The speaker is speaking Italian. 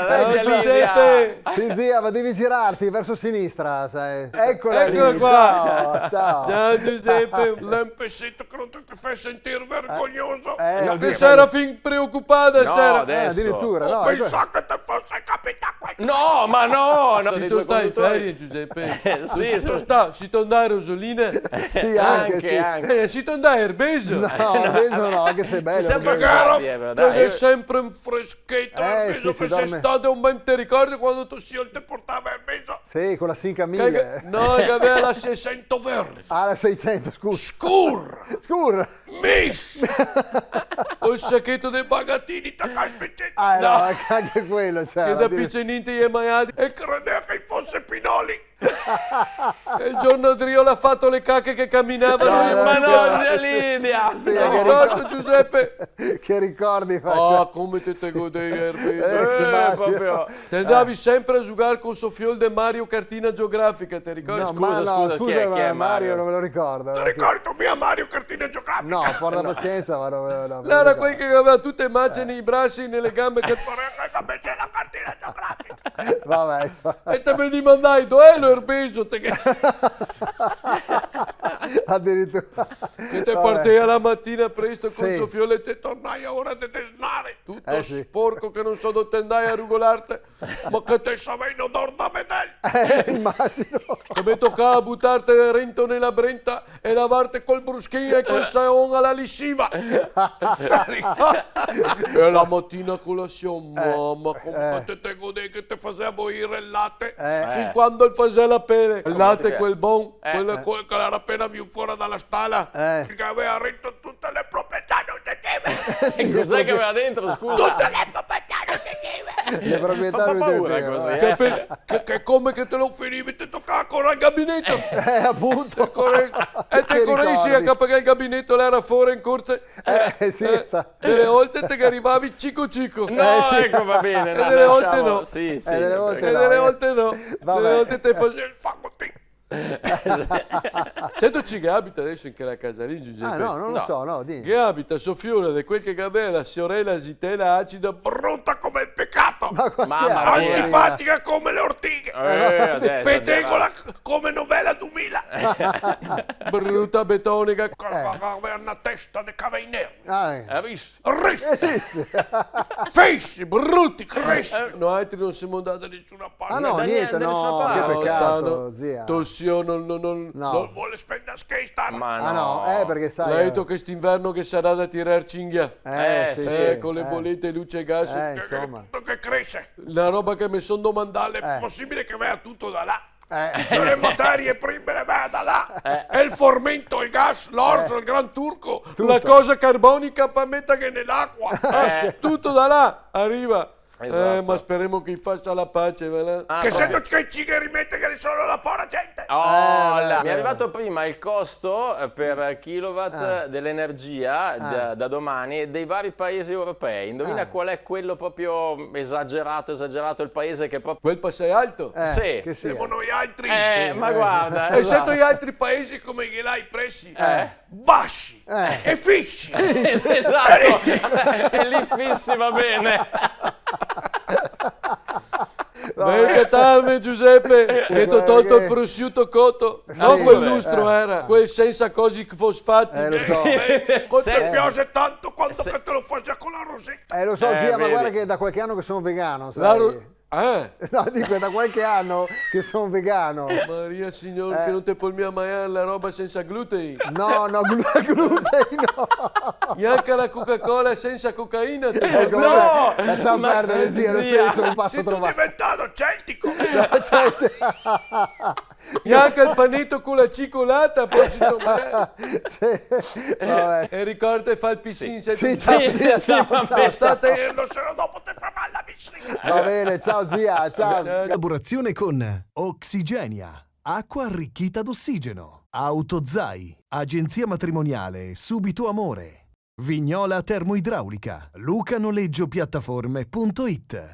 Ciao zia Lidia. Giuseppe! Sì, zia, ma devi girarti verso sinistra, sai. Eccola Eccola lì. qua. Ciao. Ciao Giuseppe! L'empecito che non ti fai sentire vergognoso. Oddio, Che s'era fin preoccupata, No, s'era. adesso. addirittura, Ho no. pensato che ti fosse capitato qualcosa. No, ma no! Se tu stai in ferie, Giuseppe. Sì, Se tu sì. sta, si torna a Rosolina. Sì, anche, sì. anche. Si torna a Erbeso. No, questo no, anche se è bello. Ci siamo perché- passati, però, dai. Perché è sempre un freschetto. Sì, Vedo si che sei dorme. stato un ben ti ricordi quando tu si ti portava il mezzo. Sì, con la 5000. No, che aveva la 600 verde. Ah, la 600, scusa. Scur. Scura. Miss. Un sacchetto dei bagatini da caspicetta. Ah, no, anche quello, che cioè. da picceninte gli è maiati. E credeva che fosse Pinoli. E il giorno Drio l'ha fatto le cacche che camminavano. No, Ma no, no, zia Lidia! Sì, Mi che ricordo, Giuseppe. Che ricordi faccio? Ah, come te godevi, Erbeso. che bacio. proprio. Te andavi sempre a giocare con Sofiol de Mario cartina geografica, ti ricordi? No, scusa, no, chi è ma Mario? Mario non me lo ricordo. Ti ricordo mia Mario cartina geografica? No, porta pazienza, ma non me lo ricordo. Era quel che aveva tutte le macce nei bracci e nelle gambe che... Vorrei che c'è la cartina geografica. Vabbè, E te mi dimandai, dov'è l'Erbeso? Te che addirittura. te partiva la mattina presto con Sì. Sofiol e te E tornai a ora di desnare. tutto sì. sporco che non so dove te andai a rugolarti. Ma che te sapevi in odor da vedere. Immagino. Che mi toccava buttarti il rento nella brenta e lavarti col bruschino e col saon alla lissiva. E la mattina a colazione, mamma, come Te godevi che ti faceva bollire il latte. fin quando il faceva la pelle. Il latte quel bon, quello Quel che era appena più fuori dalla stalla. Che aveva retto tutte le proprietà non te E cos'è che aveva dentro, scusa? Tutte le proprietà non te Le proprietà Fa non paura te le così, tengo. Che come che te lo finivi ti toccava ancora il gabinetto. Appunto. E te Che corresi a ricordi. capo che il gabinetto era fuori in corsa. Sì, sta. Delle volte te che arrivavi cico. No, sì. ecco, va bene. E delle volte lasciamo- no. Sì, sì. delle volte E no, delle volte no. Vabbè. Delle volte te facevi... Il fagottino. Sento ci che abita adesso in quella casa lì, Giuseppe. Ah, no, non lo so, no, di. Che abita Sofiola, di quel che aveva la sorella zitella acida. Brutta come il peccato. Ma quanti Mamma anni? mia. Antipatica come le ortighe. Adesso, Petegola come novella 2000. Brutta betonica. Aveva una testa di caveinero. Ah, Hai visto? Risti. Fessi, brutti, cresci. Noi altri non siamo andati da nessuna parte. ah no, da niente, da nessuna no, parte. che No, peccato, zia. Tossio, non... No. Non vuole spendere scherzi. Ma no. Ah no, perché sai. L'hai detto quest'inverno che sarà da tirar cinghia. Sì, sì, Con le bollette, luce e gas. insomma. Tutto che cresce. La roba che mi sono domandato È possibile che vada tutto da là. Eh, Le materie prime le va da là. E il formento, il gas, l'orzo, il gran turco. La cosa carbonica per mettere che nell'acqua. Tutto da là arriva. Esatto. Ma speriamo che faccia la pace, va là. Che se non ci rimette che sono la povera gente. Oh, vabbè, mi è arrivato prima il costo per kilowatt dell'energia da domani dei vari paesi europei. Indovina qual è quello proprio esagerato, il paese che proprio... Quel passai alto. Sì. che sia. Siamo noi altri. Ma guarda, E esatto. sento gli altri paesi come che là i prezzi bassi e fissi. Esatto, e lì fissi va bene. Vedi che tarme, Giuseppe, che ti ho tolto il prosciutto cotto. No, Sì, quel vabbè, lustro era, quel senza cosi fosfati. Lo so. Quanto ti piace tanto quanto che te lo faccia con la rosetta. Lo so, zia, ma vedi. guarda che da qualche anno che sono vegano, La sai? ro- No, dico, è da qualche anno che sono vegano. Maria Signore, che non te puoi mai mangiare la roba senza glutei. No, glutei no. Neanche la Coca-Cola senza cocaina. Ecco, No! vabbè, lasciamo Ma- perdere, zia, lo zia. stesso, un passo Sei tu trovato. diventato celtico. Neanche il panetto con la cicolata. Poi si toma- Sì, vabbè. E ricorda fa il piscine. Sì, ciao, zia, sì, ciao, va ciao. bene. State... E lo se no dopo ti fa male la vicina. Va bene, ciao zia, ciao. Collaborazione con Oxigenia, acqua arricchita d'ossigeno, Autozai, agenzia matrimoniale Subito Amore, Vignola Termoidraulica, lucanoleggiopiattaforme.it.